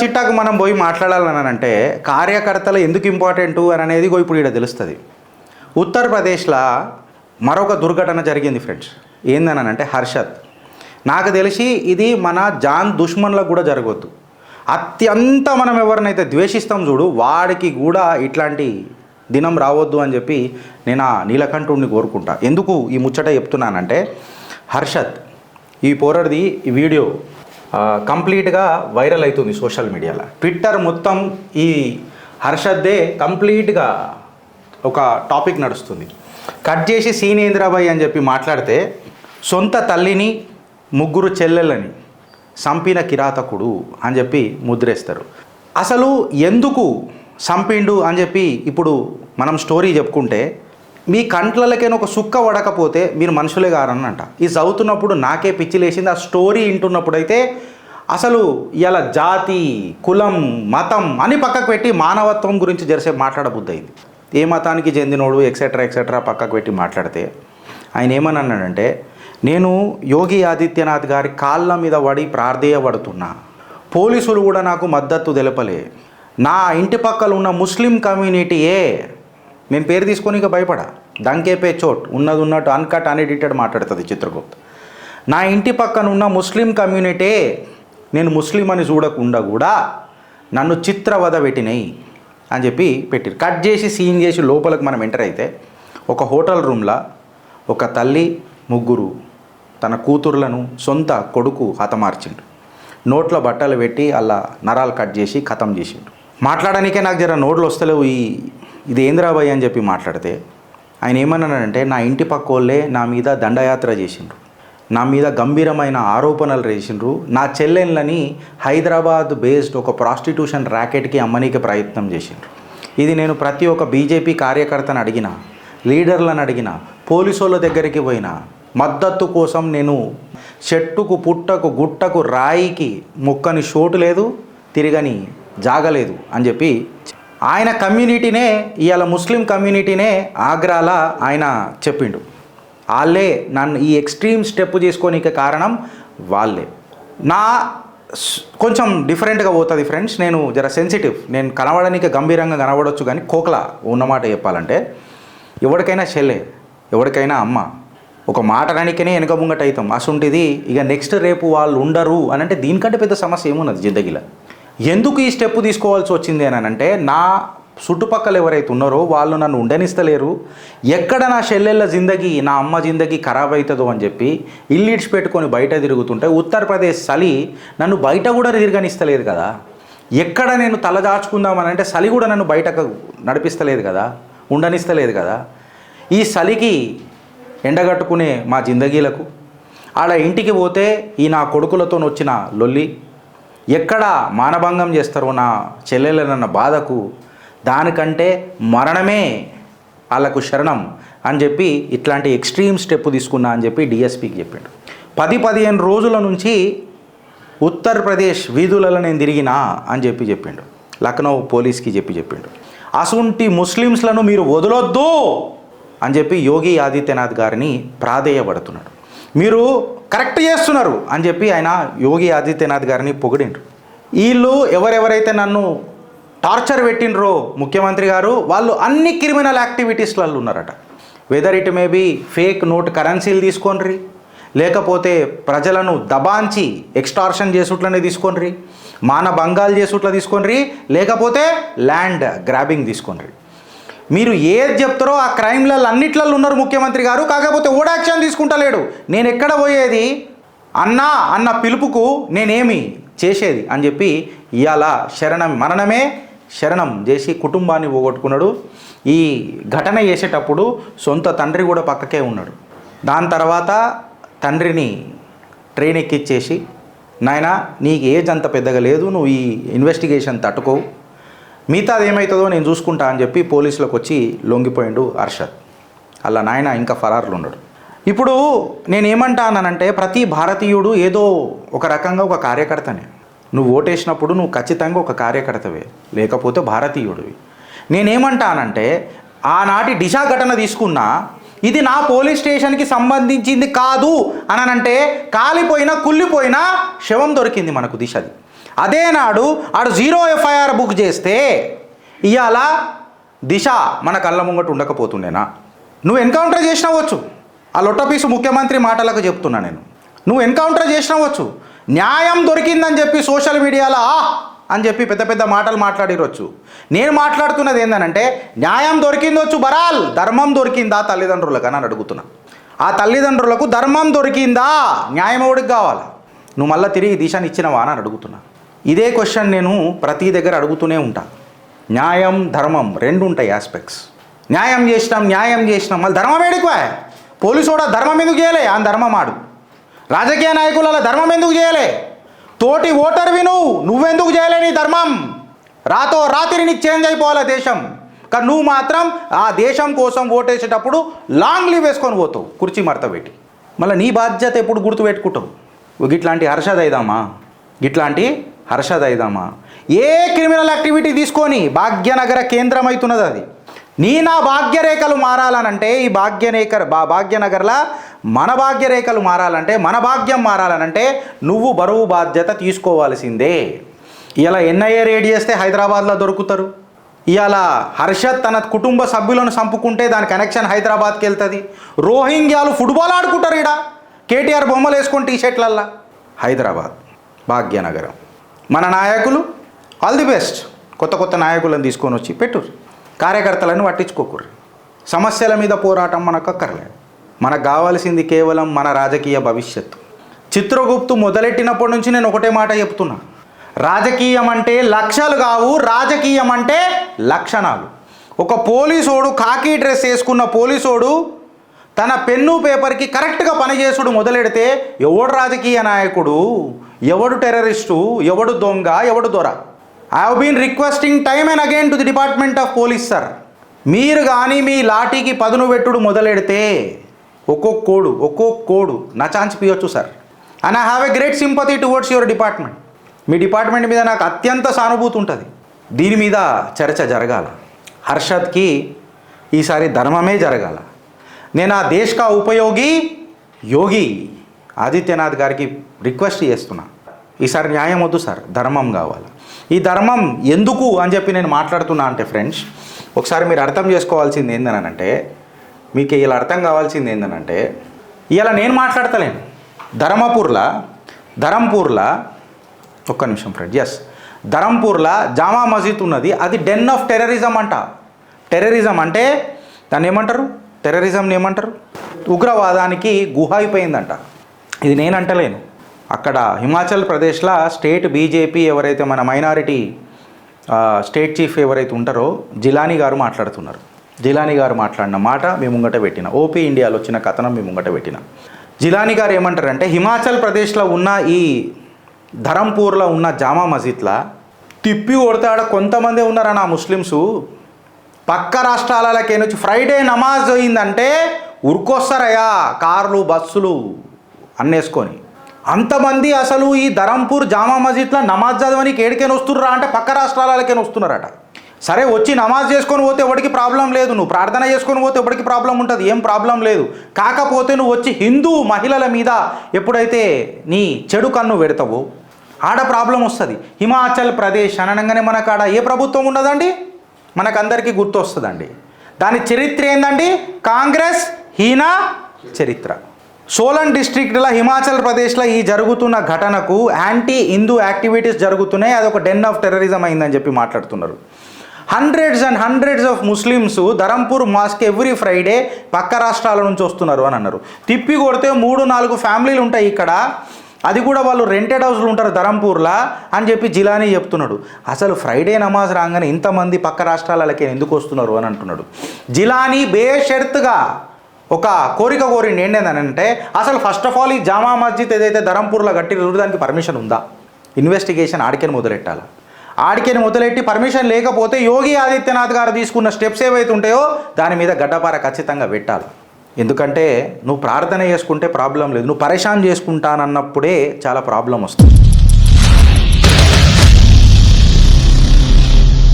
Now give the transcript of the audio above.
చిట్టాకు మనం పోయి మాట్లాడాలని అంటే కార్యకర్తలు ఎందుకు ఇంపార్టెంటు అని అనేది ఇప్పుడు ఇక్కడ తెలుస్తుంది. ఉత్తరప్రదేశ్లో మరొక దుర్ఘటన జరిగింది ఫ్రెండ్స్. ఏందని అంటే హర్షద్. నాకు తెలిసి ఇది మన జాన్ దుష్మన్లకు కూడా జరగవద్దు. అత్యంత మనం ఎవరినైతే ద్వేషిస్తాం చూడు వాడికి కూడా ఇట్లాంటి దినం రావద్దు అని చెప్పి నేను ఆ నీలకంఠుడిని కోరుకుంటా. ఎందుకు ఈ ముచ్చట చెప్తున్నానంటే హర్షద్ ఈ పోరడిది ఈ వీడియో కంప్లీట్గా వైరల్ అవుతుంది సోషల్ మీడియాలో. ట్విట్టర్ మొత్తం ఈ హర్షద్దే కంప్లీట్గా ఒక టాపిక్ నడుస్తుంది. కట్ చేసి సీనేంద్రబాయ్ అని చెప్పి మాట్లాడితే సొంత తల్లిని 3 చెల్లెళ్ళని సంపిన కిరాతకుడు అని చెప్పి ముద్రేస్తారు. అసలు ఎందుకు సంపిండు అని చెప్పి ఇప్పుడు మనం స్టోరీ చెప్పుకుంటే మీ కంట్లకైనా ఒక సుక్క పడకపోతే మీరు మనుషులే కారని అంట. ఇది చదువుతున్నప్పుడు నాకే పిచ్చిలేసింది. ఆ స్టోరీ వింటున్నప్పుడు అయితే అసలు ఇలా జాతి కులం మతం అని పక్కకు పెట్టి మానవత్వం గురించి జరిసే మాట్లాడబుద్ధి అయింది. ఏ మతానికి చెందినోడు ఎక్సెట్రా ఎక్సెట్రా పక్కకు పెట్టి మాట్లాడితే ఆయన ఏమన్నాడంటే నేను యోగి ఆదిత్యనాథ్ గారి కాళ్ళ మీద పడి ప్రార్థేయపడుతున్నా, పోలీసులు కూడా నాకు మద్దతు తెలపలే, నా ఇంటి పక్కల ఉన్న ముస్లిం కమ్యూనిటీయే, నేను పేరు తీసుకొని ఇక భయపడా, దంకే పే చోట్ ఉన్నది ఉన్నట్టు అన్కట్ అన్ఎడిటెడ్ మాట్లాడుతుంది చిత్రగుప్త, నా ఇంటి పక్కన ఉన్న ముస్లిం కమ్యూనిటీ నేను ముస్లిం అని చూడకుండా కూడా నన్ను చిత్రవద పెట్టినాయి అని చెప్పి పెట్టారు. కట్ చేసి సీన్ చేసి లోపలికి మనం ఎంటర్ అయితే ఒక హోటల్ రూమ్లో ఒక తల్లి 3 తన కూతుర్లను సొంత కొడుకు హతమార్చిండు. నోట్లో బట్టలు పెట్టి అలా నరాలు కట్ చేసి ఖతం చేసిండు. మాట్లాడడానికే నాకు జర నోట్లు వస్తలేవు ఇది ఏంద్రాబాయ్ అని చెప్పి మాట్లాడితే ఆయన ఏమన్నాడంటే నా ఇంటి పక్కోళ్ళే నా మీద దండయాత్ర చేసిండ్రు, నా మీద గంభీరమైన ఆరోపణలు చేసిండ్రు, నా చెల్లెళ్ళని హైదరాబాద్ బేస్డ్ ఒక ప్రాస్టిట్యూషన్ ర్యాకెట్కి అమ్మనీకి ప్రయత్నం చేసిండ్రు. ఇది నేను ప్రతి ఒక్క బీజేపీ కార్యకర్తను అడిగిన, లీడర్లను అడిగిన, పోలీసుల దగ్గరికి పోయిన మద్దతు కోసం నేను చెట్టుకు పుట్టకు గుట్టకు రాయికి మొక్కని చోటు లేదు, తిరగని జాగలేదు అని చెప్పి ఆయన కమ్యూనిటీనే ఇవాళ ముస్లిం కమ్యూనిటీనే ఆగ్రాలా ఆయన చెప్పిండు. వాళ్ళే నన్ను ఈ ఎక్స్ట్రీమ్ స్టెప్ చేసుకోనికి కారణం వాళ్ళే. నా కొంచెం డిఫరెంట్గా పోతుంది ఫ్రెండ్స్. నేను జర సెన్సిటివ్, నేను కనబడడానికి గంభీరంగా కనబడవచ్చు కానీ కోకలా ఉన్నమాట చెప్పాలంటే ఎవరికైనా చెల్లె ఎవరికైనా అమ్మ ఒక మాట రానికనే వెనక ముంగట అవుతాం. అసంటిది ఇక నెక్స్ట్ రేపు వాళ్ళు ఉండరు అని అంటే దీనికంటే పెద్ద సమస్య ఏమున్నది జిందగీలో. ఎందుకు ఈ స్టెప్ తీసుకోవాల్సి వచ్చింది అని అంటే నా చుట్టుపక్కల ఎవరైతే ఉన్నారో వాళ్ళు నన్ను ఉండనిస్తలేరు, ఎక్కడ నా చెల్లెళ్ళ జిందగీ నా అమ్మ జిందగీ ఖరాబ్ అవుతుందో అని చెప్పి ఇల్లిడ్స్ పెట్టుకొని బయట తిరుగుతుంటే ఉత్తరప్రదేశ్ చలి నన్ను బయట కూడా తిరగనిస్తలేదు కదా, ఎక్కడ నేను తలదాచుకుందామని అంటే చలి కూడా నన్ను బయటకు నడిపిస్తలేదు కదా, ఉండనిస్తలేదు కదా. ఈ చలికి ఎండగట్టుకునే మా జిందగీలకు ఆడ ఇంటికి పోతే ఈ నా కొడుకులతో వచ్చిన లొల్లి ఎక్కడ మానభంగం చేస్తారో నా చెల్లెలన్న బాధకు దానికంటే మరణమే వాళ్ళకు శరణం అని చెప్పి ఇట్లాంటి ఎక్స్ట్రీమ్ స్టెప్ తీసుకున్నా అని చెప్పి డిఎస్పీకి చెప్పిండు. 10-15 రోజుల నుంచి ఉత్తరప్రదేశ్ వీధులలో నేను తిరిగినా అని చెప్పి చెప్పిండు. లక్నో పోలీస్కి చెప్పిండు. అసుంటి ముస్లిమ్స్లను మీరు వదలొద్దు అని చెప్పి యోగి ఆదిత్యనాథ్ గారిని ప్రాధేయపడుతున్నాడు. మీరు కరెక్ట్ చేస్తున్నారు అని చెప్పి ఆయన యోగి ఆదిత్యనాథ్ గారిని పొగిడిండ్రు. వీళ్ళు ఎవరెవరైతే నన్ను టార్చర్ పెట్టినరో ముఖ్యమంత్రి గారు వాళ్ళు అన్ని క్రిమినల్ యాక్టివిటీస్లలో ఉన్నారట. Whether it may be fake note కరెన్సీలు తీసుకోండి, లేకపోతే ప్రజలను దబాంచి ఎక్స్టార్షన్ చేసుట్లనే తీసుకోండి, మానభంగాలు చేసుట్లా తీసుకోండి, లేకపోతే ల్యాండ్ గ్రాబింగ్ తీసుకోండి. మీరు ఏది చెప్తారో ఆ క్రైమ్లలో అన్నిట్లలో ఉన్నారు ముఖ్యమంత్రి గారు. కాకపోతే ఓడ యాక్షన్ తీసుకుంటలేడు. నేను ఎక్కడ పోయేది అన్న పిలుపుకు నేనేమి చేసేది అని చెప్పి ఇవాళ మరణమే శరణం చేసి కుటుంబాన్ని పోగొట్టుకున్నాడు. ఈ ఘటన చేసేటప్పుడు సొంత తండ్రి కూడా పక్కకే ఉన్నాడు. దాని తర్వాత తండ్రిని ట్రైన్ ఎక్కిచ్చేసి నాయనా నీకు ఏజ్ అంత పెద్దగా లేదు, నువ్వు ఈ ఇన్వెస్టిగేషన్ తట్టుకోవు, మిగతాది ఏమవుతుందో నేను చూసుకుంటా అని చెప్పి పోలీసులకు వచ్చి లొంగిపోయిండు హర్షద్. అలా నాయన ఇంకా ఫరారులు ఉన్నాడు. ఇప్పుడు నేనేమంటానంటే ప్రతి భారతీయుడు ఏదో ఒక రకంగా ఒక కార్యకర్తనే. నువ్వు ఓటేసినప్పుడు నువ్వు ఖచ్చితంగా ఒక కార్యకర్తవే, లేకపోతే భారతీయుడివి. నేనేమంటానంటే ఆనాటి దిశ ఘటన తీసుకున్నా ఇది నా పోలీస్ స్టేషన్కి సంబంధించింది కాదు అనంటే కాలిపోయినా కుళ్ళిపోయినా శవం దొరికింది మనకు దిశది. అదే నాడు ఆడు 0 ఎఫ్ఐఆర్ బుక్ చేస్తే ఇవాళ దిశ మన కళ్ళ ముంగట ఉండకపోతుండేనా? నువ్వు ఎన్కౌంటర్ చేసినవచ్చు. ఆ లొట్టపీసు ముఖ్యమంత్రి మాటలకు చెప్తున్నా నేను. నువ్వు ఎన్కౌంటర్ చేసినవచ్చు. న్యాయం దొరికిందని చెప్పి సోషల్ మీడియాలో అని చెప్పి పెద్ద పెద్ద మాటలు మాట్లాడిరొచ్చు. నేను మాట్లాడుతున్నది ఏంటంటే న్యాయం దొరికిందొచ్చు బరాల్, ధర్మం దొరికిందా తల్లిదండ్రులకు అని అడుగుతున్నా. ఆ తల్లిదండ్రులకు ధర్మం దొరికిందా? న్యాయం ఎవడికి కావాలా? నువ్వు మళ్ళీ తిరిగి దిశని ఇచ్చినవా అని అడుగుతున్నా. ఇదే క్వశ్చన్ నేను ప్రతి దగ్గర అడుగుతూనే ఉంటా. న్యాయం ధర్మం రెండు ఉంటాయి ఆస్పెక్ట్స్. న్యాయం చేసినాం మళ్ళీ ధర్మం ఏడికివా? పోలీసు కూడా ధర్మం ఎందుకు చేయలే? ఆ ధర్మం ఆడు. రాజకీయ నాయకుల ధర్మం ఎందుకు చేయలే? తోటి ఓటర్వి నువ్వెందుకు చేయలే నీ ధర్మం? రాత్రి నీకు చేంజ్ అయిపోవాలి దేశం. కానీ నువ్వు మాత్రం ఆ దేశం కోసం ఓటేసేటప్పుడు లాంగ్ లీవ్ వేసుకొని పోతావు కుర్చీ మడత పెట్టి. మళ్ళీ నీ బాధ్యత ఎప్పుడు గుర్తుపెట్టుకుంటావు? ఇట్లాంటి హర్షద్ అయిదామా? ఏ క్రిమినల్ యాక్టివిటీ తీసుకొని భాగ్యనగర కేంద్రం అవుతున్నది అది. నా భాగ్యరేఖలు మారాలనంటే ఈ భాగ్యనగర్లా మన భాగ్యరేఖలు మారాలంటే, మన భాగ్యం మారాలనంటే నువ్వు బరువు బాధ్యత తీసుకోవాల్సిందే. ఇలా ఎన్ఐఏ రేడ్ చేస్తే హైదరాబాద్లో దొరుకుతారు. ఇవాళ హర్షద్ తన కుటుంబ సభ్యులను చంపుకుంటే దాని కనెక్షన్ హైదరాబాద్కి వెళ్తుంది. రోహింగ్యాలు ఫుట్బాల్ ఆడుకుంటారు ఇక్కడ కేటీఆర్ బొమ్మలు వేసుకొని టీషర్ట్లల్లా. హైదరాబాద్ భాగ్యనగరం. మన నాయకులు ఆల్ ది బెస్ట్. కొత్త నాయకులను తీసుకొని వచ్చి పెట్టురు. కార్యకర్తలను పట్టించుకోకూరు. సమస్యల మీద పోరాటం మనకు అక్కర్లేదు. మనకు కావాల్సింది కేవలం మన రాజకీయ భవిష్యత్తు. చిత్రగుప్తు మొదలెట్టినప్పటి నుంచి నేను ఒకటే మాట చెప్తున్నా. రాజకీయం అంటే లక్ష్యాలు కావు, రాజకీయం అంటే లక్షణాలు. ఒక పోలీసోడు కాకి డ్రెస్ వేసుకున్న పోలీసోడు తన పెన్ను పేపర్కి కరెక్ట్గా పనిచేసుడు మొదలెడితే ఎవడు రాజకీయ నాయకుడు, ఎవడు టెర్రరిస్టు, ఎవడు దొంగ, ఎవడు దొర? I have been requesting time and again to the department of police sir. మీరు కానీ మీ లాఠీకి పదును పెట్టుడు మొదలెడితే ఒక్కొక్క కోడు నచాంచి పియొచ్చు sir. And I have a great sympathy towards your department. మీ డిపార్ట్మెంట్ మీద నాకు అత్యంత సానుభూతి ఉంటుంది. దీని మీద చర్చ జరగాల. హర్షద్కి ఈసారి ధర్మమే జరగాల. నేను ఆ దేశ్ కా ఉపయోగి యోగి ఆదిత్యనాథ్ గారికి రిక్వెస్ట్ చేస్తున్నా, ఈసారి న్యాయం వద్దు సార్, ధర్మం కావాలి. ఈ ధర్మం ఎందుకు అని చెప్పి నేను మాట్లాడుతున్నా అంటే ఫ్రెండ్స్, ఒకసారి మీరు అర్థం చేసుకోవాల్సింది ఏందనంటే, మీకు ఇలా అర్థం కావాల్సింది ఏందనంటే, ఇలా నేను మాట్లాడతలేను. ధరంపూర్లా ఒక్క నిమిషం ఫ్రెండ్, ధరంపూర్లో జామా మసీద్ ఉన్నది. అది డెన్ ఆఫ్ టెర్రరిజం అంట. టెర్రరిజం అంటే దాన్ని ఏమంటారు? టెర్రరిజంని ఏమంటారు? ఉగ్రవాదానికి గుహ అయిపోయిందంట. ఇది నేను అంటలేను. అక్కడ హిమాచల్ ప్రదేశ్లో స్టేట్ బీజేపీ ఎవరైతే మన మైనారిటీ స్టేట్ చీఫ్ ఎవరైతే ఉంటారో జిలానీ గారు మాట్లాడుతున్నారు. జిలానీ గారు మాట్లాడిన మాట మేము ముంగట పెట్టిన, ఓపీ ఇండియాలో వచ్చిన కథనం మేము ముంగట పెట్టిన. జిలానీ గారు ఏమంటారంటే, హిమాచల్ ప్రదేశ్లో ఉన్న ఈ ధరంపూర్లో ఉన్న జామా మసీద్లా తిప్పి కొడతాడ కొంతమంది ఉన్నారా నా ముస్లిమ్సు, పక్క రాష్ట్రాలకే నుంచి ఫ్రైడే నమాజ్ అయిందంటే ఉరుకొస్తారయ్యా కార్లు బస్సులు అన్నేసుకొని. అంతమంది అసలు ఈ ధరంపూర్ జామా మసీద్లో నమాజ్ చదవనికి ఏడికైనా వస్తుర్రా అంటే పక్క రాష్ట్రాలకైనా వస్తున్నారట. సరే వచ్చి నమాజ్ చేసుకొని పోతే ఎవరికి ప్రాబ్లం లేదు, నువ్వు ప్రార్థన చేసుకొని పోతే ఎవరికి ప్రాబ్లం ఉంటుంది, ఏం ప్రాబ్లం లేదు. కాకపోతే నువ్వు వచ్చి హిందూ మహిళల మీద ఎప్పుడైతే నీ చెడు కన్ను పెడతావో ఆడ ప్రాబ్లం వస్తుంది. హిమాచల్ ప్రదేశ్ అనగానే మనకు ఆడ ఏ ప్రభుత్వం ఉండదండి, మనకందరికీ గుర్తు వస్తుందండి. దాని చరిత్ర ఏందండి? కాంగ్రెస్ హీనా చరిత్ర. సోలన్ డిస్ట్రిక్ట్లో హిమాచల్ ప్రదేశ్లో ఈ జరుగుతున్న ఘటనకు యాంటీ హిందూ యాక్టివిటీస్ జరుగుతున్నాయి, అదొక డెన్ ఆఫ్ టెర్రరిజం అయిందని చెప్పి మాట్లాడుతున్నారు. Hundreds of Muslims Dharampur mask every Friday పక్క రాష్ట్రాల నుంచి వస్తున్నారు అని అన్నారు. తిప్పి కొడితే 3-4 ఫ్యామిలీలు ఉంటాయి ఇక్కడ, అది కూడా వాళ్ళు రెంటెడ్ హౌస్లు ఉంటారు ధరంపూర్లా అని చెప్పి జిలానీ చెప్తున్నాడు. అసలు ఫ్రైడే నమాజ్ రాగానే ఇంతమంది పక్క రాష్ట్రాలకే ఎందుకు వస్తున్నారు అని అంటున్నాడు. జిలానీ బేషరతుగా ఒక కోరిక కోరిండి ఏంటంటే, అసలు ఫస్ట్ ఆఫ్ ఆల్ ఈ జామా మస్జిద్ ఏదైతే ధరంపూర్లో కట్టిన దానికి పర్మిషన్ ఉందా? ఇన్వెస్టిగేషన్ ఆడికెని మొదలెట్టాలి. ఆడికెని మొదలెట్టి పర్మిషన్ లేకపోతే యోగి ఆదిత్యనాథ్ గారు తీసుకున్న స్టెప్స్ ఏవైతే ఉంటాయో దాని మీద గడ్డపార ఖచ్చితంగా పెట్టాలి. ఎందుకంటే నువ్వు ప్రార్థన చేసుకుంటే ప్రాబ్లం లేదు, నువ్వు పరేషాన్ చేసుకుంటానన్నప్పుడే చాలా ప్రాబ్లం వస్తుంది.